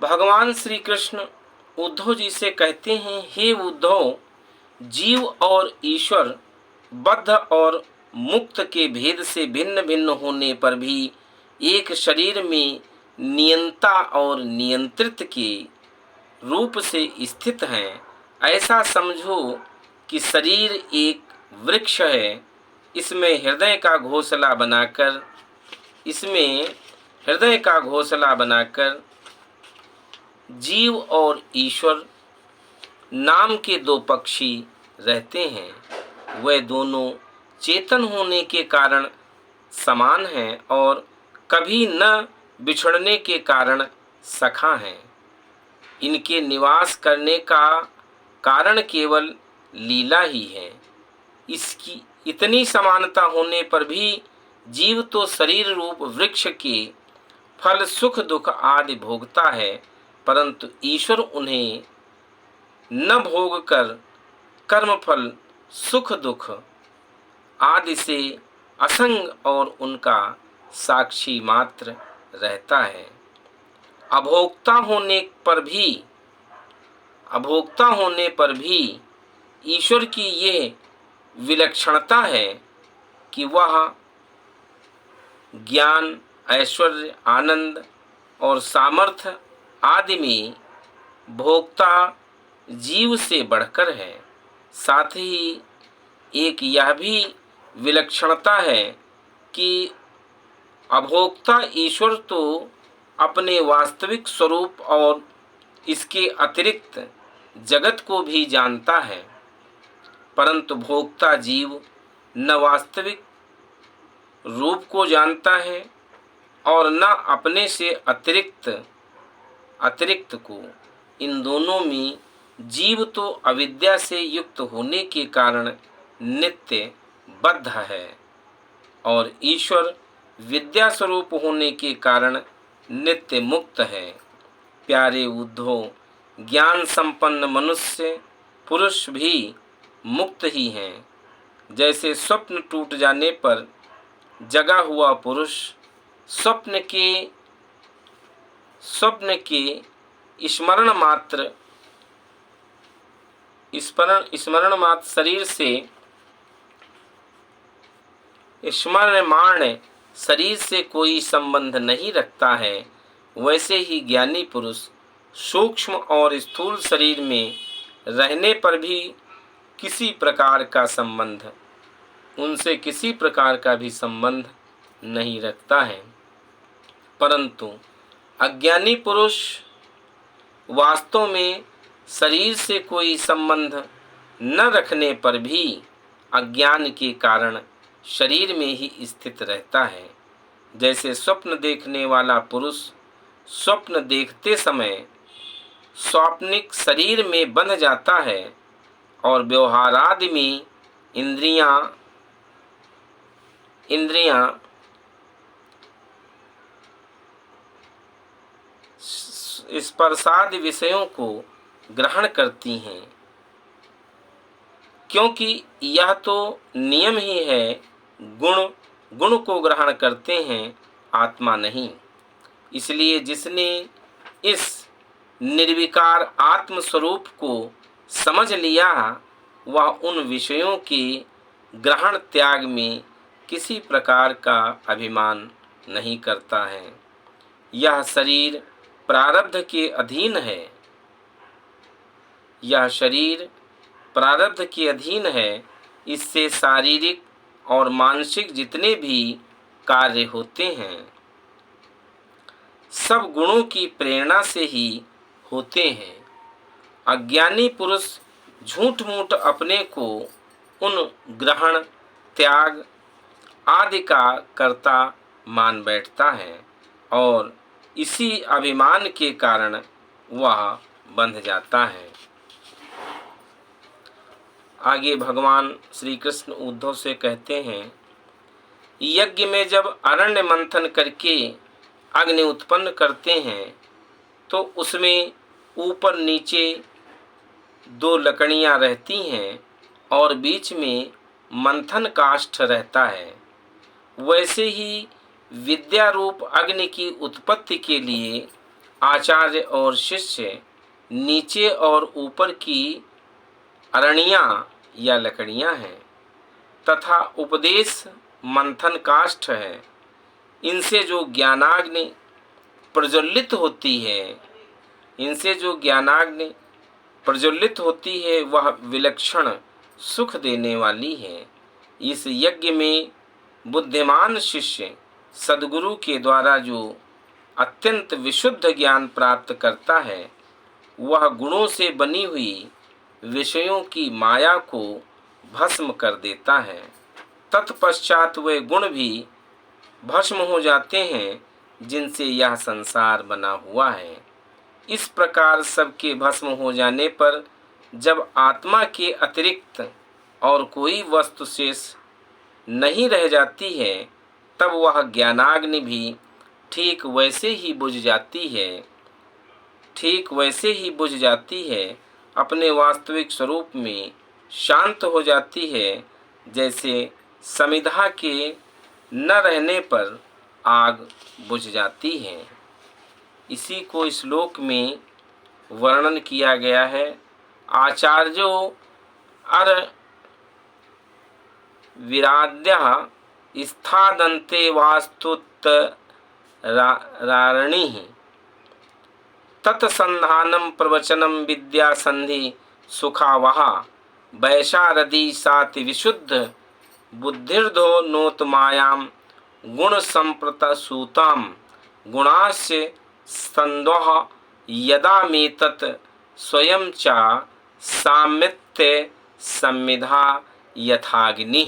भगवान श्री कृष्ण उद्धव जी से कहते हैं, हे उद्धव, जीव और ईश्वर बद्ध और मुक्त के भेद से भिन्न भिन्न होने पर भी एक शरीर में नियंता और नियंत्रित के रूप से स्थित हैं। ऐसा समझो कि शरीर एक वृक्ष है। इसमें हृदय का घोंसला बनाकर जीव और ईश्वर नाम के दो पक्षी रहते हैं। वे दोनों चेतन होने के कारण समान हैं और कभी न बिछड़ने के कारण सखा हैं। इनके निवास करने का कारण केवल लीला ही है। इसकी इतनी समानता होने पर भी जीव तो शरीर रूप वृक्ष के फल सुख दुख आदि भोगता है, परंतु ईश्वर उन्हें न भोग कर कर्म फल सुख दुख आदि से असंग और उनका साक्षी मात्र रहता है। अभोक्ता होने पर भी ईश्वर की ये विलक्षणता है कि वह ज्ञान, ऐश्वर्य, आनंद और सामर्थ्य आदि में भोक्ता जीव से बढ़कर है। साथ ही एक यह भी विलक्षणता है कि अभोक्ता ईश्वर तो अपने वास्तविक स्वरूप और इसके अतिरिक्त जगत को भी जानता है, परंतु भोक्ता जीव न वास्तविक रूप को जानता है और न अपने से अतिरिक्त को। इन दोनों में जीव तो अविद्या से युक्त होने के कारण नित्य बद्ध है और ईश्वर विद्या स्वरूप होने के कारण नित्य मुक्त है। प्यारे उद्धव, ज्ञान संपन्न मनुष्य पुरुष भी मुक्त ही हैं। जैसे स्वप्न टूट जाने पर जगा हुआ पुरुष स्वप्न के स्मरण मात्र शरीर से स्मरणमाण शरीर से कोई संबंध नहीं रखता है, वैसे ही ज्ञानी पुरुष सूक्ष्म और स्थूल शरीर में रहने पर भी किसी प्रकार का भी संबंध नहीं रखता है। परंतु अज्ञानी पुरुष वास्तव में शरीर से कोई संबंध न रखने पर भी अज्ञान के कारण शरीर में ही स्थित रहता है। जैसे स्वप्न देखने वाला पुरुष स्वप्न देखते समय स्वाप्निक शरीर में बंध जाता है और व्यवहारादि में इंद्रियां स्पर्शादि विषयों को ग्रहण करती हैं, क्योंकि यह तो नियम ही है। गुण को ग्रहण करते हैं, आत्मा नहीं। इसलिए जिसने इस निर्विकार आत्म स्वरूप को समझ लिया, वह उन विषयों के ग्रहण त्याग में किसी प्रकार का अभिमान नहीं करता है। यह शरीर प्रारब्ध के अधीन है। इससे शारीरिक और मानसिक जितने भी कार्य होते हैं, सब गुणों की प्रेरणा से ही होते हैं। अज्ञानी पुरुष झूठ मूठ अपने को उन ग्रहण त्याग आदि का कर्ता मान बैठता है और इसी अभिमान के कारण वह बंध जाता है। आगे भगवान श्री कृष्ण उद्धव से कहते हैं, यज्ञ में जब अरण्य मंथन करके अग्नि उत्पन्न करते हैं तो उसमें ऊपर नीचे 2 लकड़ियां रहती हैं और बीच में मंथन काष्ठ रहता है। वैसे ही विद्या रूप अग्नि की उत्पत्ति के लिए आचार्य और शिष्य नीचे और ऊपर की अरणियाँ या लकड़ियाँ हैं तथा उपदेश मंथन काष्ठ है। इनसे जो ज्ञानाग्नि प्रज्वलित होती है वह विलक्षण सुख देने वाली है। इस यज्ञ में बुद्धिमान शिष्य सद्गुरु के द्वारा जो अत्यंत विशुद्ध ज्ञान प्राप्त करता है वह गुणों से बनी हुई विषयों की माया को भस्म कर देता है। तत्पश्चात वे गुण भी भस्म हो जाते हैं जिनसे यह संसार बना हुआ है। इस प्रकार सबके भस्म हो जाने पर जब आत्मा के अतिरिक्त और कोई वस्तु शेष नहीं रह जाती है तब वह ज्ञानाग्नि भी ठीक वैसे ही बुझ जाती है, अपने वास्तविक स्वरूप में शांत हो जाती है, जैसे समिधा के न रहने पर आग बुझ जाती है। इसी को श्लोक में वर्णन किया गया है। आचार्यो अर विराद्यः स्थादन्ते वास्तुत्तरारणिः तत्संधानं प्रवचनं विद्यासन्धि सुखावहा वैशारदी साति विशुद्ध बुद्धिर्धो नोतमायां गुण संप्रतसूतां गुणास्य संद्वः यदा मेतत् स्वयं च सामित्य सम्मिधा यथाग्नि।